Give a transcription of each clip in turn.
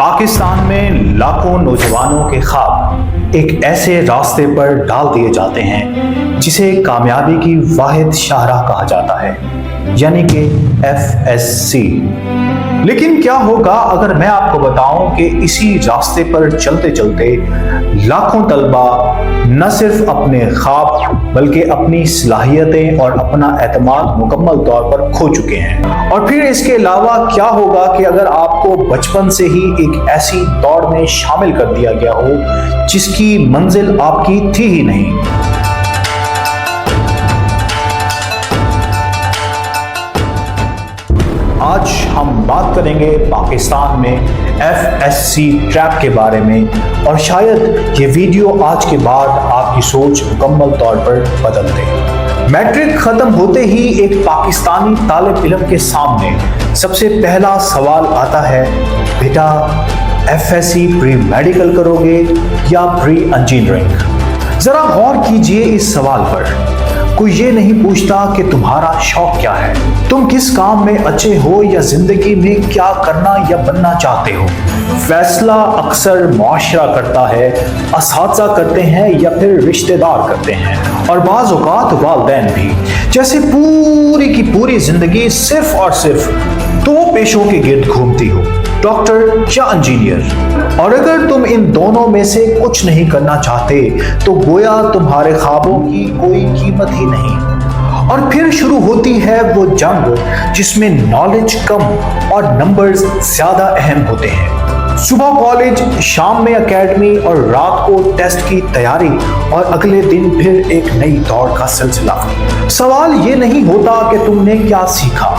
پاکستان میں لاکھوں نوجوانوں کے خواب ایک ایسے راستے پر ڈال دیے جاتے ہیں جسے کامیابی کی واحد شاہراہ کہا جاتا ہے، یعنی کہ FSC۔ لیکن کیا ہوگا اگر میں آپ کو بتاؤں کہ اسی راستے پر چلتے چلتے لاکھوں طلبہ نہ صرف اپنے خواب بلکہ اپنی صلاحیتیں اور اپنا اعتماد مکمل طور پر کھو چکے ہیں؟ اور پھر اس کے علاوہ کیا ہوگا کہ اگر آپ کو بچپن سے ہی ایک ایسی دوڑ میں شامل کر دیا گیا ہو جس کی منزل آپ کی تھی ہی نہیں؟ آج ہم بات کریں گے پاکستان میں FSC ٹریپ کے بارے میں، اور شاید یہ ویڈیو آج کے بعد آپ کی سوچ مکمل طور پر بدل دے۔ میٹرک ختم ہوتے ہی ایک پاکستانی طالب علم کے سامنے سب سے پہلا سوال آتا ہے، بیٹا FSC پری میڈیکل کرو گے یا پری انجینئرنگ؟ ذرا غور کیجئے اس سوال پر۔ کوئی یہ نہیں پوچھتا کہ تمہارا شوق کیا ہے، تم کس کام میں اچھے ہو یا زندگی میں کیا کرنا یا بننا چاہتے ہو۔ فیصلہ اکثر معاشرہ کرتا ہے، اساتذہ کرتے ہیں یا پھر رشتہ دار کرتے ہیں، اور بعض اوقات والدین بھی۔ جیسے پوری کی پوری زندگی صرف اور صرف دو پیشوں کے گرد گھومتی ہو، ڈاکٹر یا انجینئر، اور اگر تم ان دونوں میں سے کچھ نہیں کرنا چاہتے تو گویا تمہارے خوابوں کی کوئی قیمت ہی نہیں۔ اور پھر شروع ہوتی ہے وہ جنگ جس میں نالج کم اور نمبرز زیادہ اہم ہوتے ہیں۔ صبح کالج، شام میں اکیڈمی، اور رات کو ٹیسٹ کی تیاری، اور اگلے دن پھر ایک نئی دوڑ کا سلسلہ۔ سوال یہ نہیں ہوتا کہ تم نے کیا سیکھا،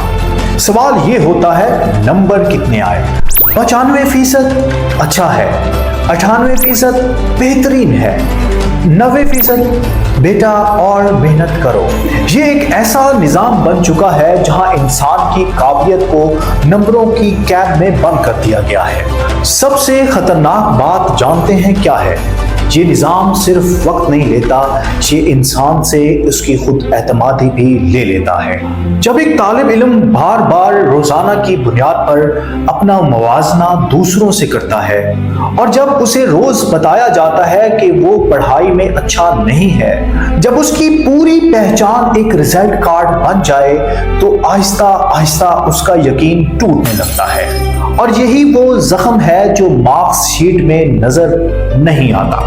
سوال یہ ہوتا ہے نمبر کتنے آئے۔ 95% اچھا ہے، 98% بہترین ہے، 90% بیٹا اور محنت کرو۔ یہ ایک ایسا نظام بن چکا ہے جہاں انسان کی قابلیت کو نمبروں کی قید میں بند کر دیا گیا ہے۔ سب سے خطرناک بات جانتے ہیں کیا ہے؟ یہ نظام صرف وقت نہیں لیتا، یہ انسان سے اس کی خود اعتمادی بھی لے لیتا ہے۔ جب ایک طالب علم بار بار روزانہ کی بنیاد پر اپنا موازنہ دوسروں سے کرتا ہے، اور جب اسے روز بتایا جاتا ہے کہ وہ پڑھائی میں اچھا نہیں ہے، جب اس کی پوری پہچان ایک رزلٹ کارڈ بن جائے تو آہستہ آہستہ اس کا یقین ٹوٹنے لگتا ہے۔ اور یہی وہ زخم ہے جو مارکس شیٹ میں نظر نہیں آتا۔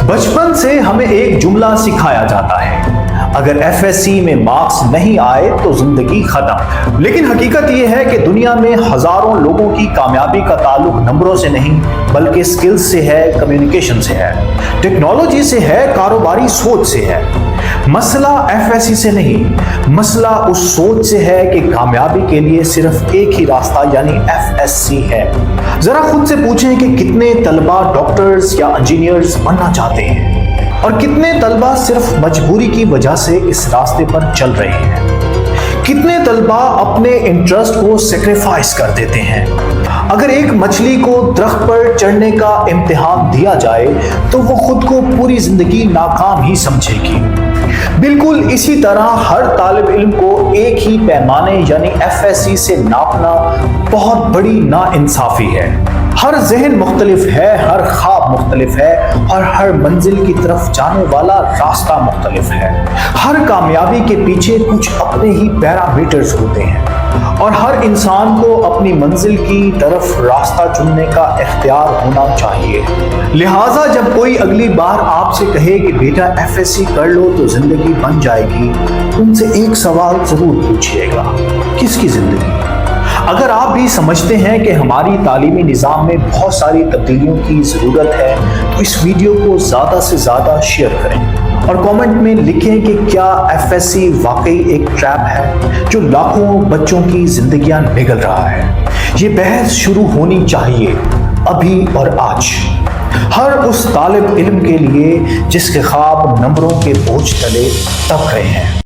بچپن سے ہمیں ایک جملہ سکھایا جاتا ہے، اگر FSC میں مارکس نہیں آئے تو زندگی ختم۔ لیکن حقیقت یہ ہے کہ دنیا میں ہزاروں لوگوں کی کامیابی کا تعلق نمبروں سے نہیں بلکہ سکلز سے ہے، کمیونیکیشن سے ہے، ٹیکنالوجی سے ہے، کاروباری سوچ سے ہے۔ مسئلہ FSC سے نہیں، مسئلہ اس سوچ سے ہے کہ کامیابی کے لیے صرف ایک ہی راستہ یعنی FSC ہے۔ ذرا خود سے پوچھیں کہ کتنے طلبہ ڈاکٹرز یا انجینئرز بننا چاہتے ہیں، اور کتنے طلبہ صرف مجبوری کی وجہ سے اس راستے پر چل رہے ہیں۔ کتنے طلبہ اپنے انٹرسٹ کو سیکریفائس کر دیتے ہیں۔ اگر ایک مچھلی کو درخت پر چڑھنے کا امتحان دیا جائے تو وہ خود کو پوری زندگی ناکام ہی سمجھے گی۔ بالکل اسی طرح ہر طالب علم کو ایک ہی پیمانے یعنی FSC سے ناپنا بہت بڑی ناانصافی ہے۔ ہر ذہن مختلف ہے، ہر خواب مختلف ہے، اور ہر منزل کی طرف جانے والا راستہ مختلف ہے۔ ہر کامیابی کے پیچھے کچھ اپنے ہی پیرامیٹرز ہوتے ہیں، اور ہر انسان کو اپنی منزل کی طرف راستہ چننے کا اختیار ہونا چاہیے۔ لہٰذا جب کوئی اگلی بار آپ سے کہے کہ بیٹا FSC کر لو تو زندگی بن جائے گی، ان سے ایک سوال ضرور پوچھیے گا، کس کی زندگی؟ اگر آپ بھی سمجھتے ہیں کہ ہماری تعلیمی نظام میں بہت ساری تبدیلیوں کی ضرورت ہے تو اس ویڈیو کو زیادہ سے زیادہ شیئر کریں، اور کامنٹ میں لکھیں کہ کیا FSC واقعی ایک ٹریپ ہے جو لاکھوں بچوں کی زندگیاں نگل رہا ہے۔ یہ بحث شروع ہونی چاہیے ابھی اور آج، ہر اس طالب علم کے لیے جس کے خواب نمبروں کے بوجھ تلے دب رہے ہیں۔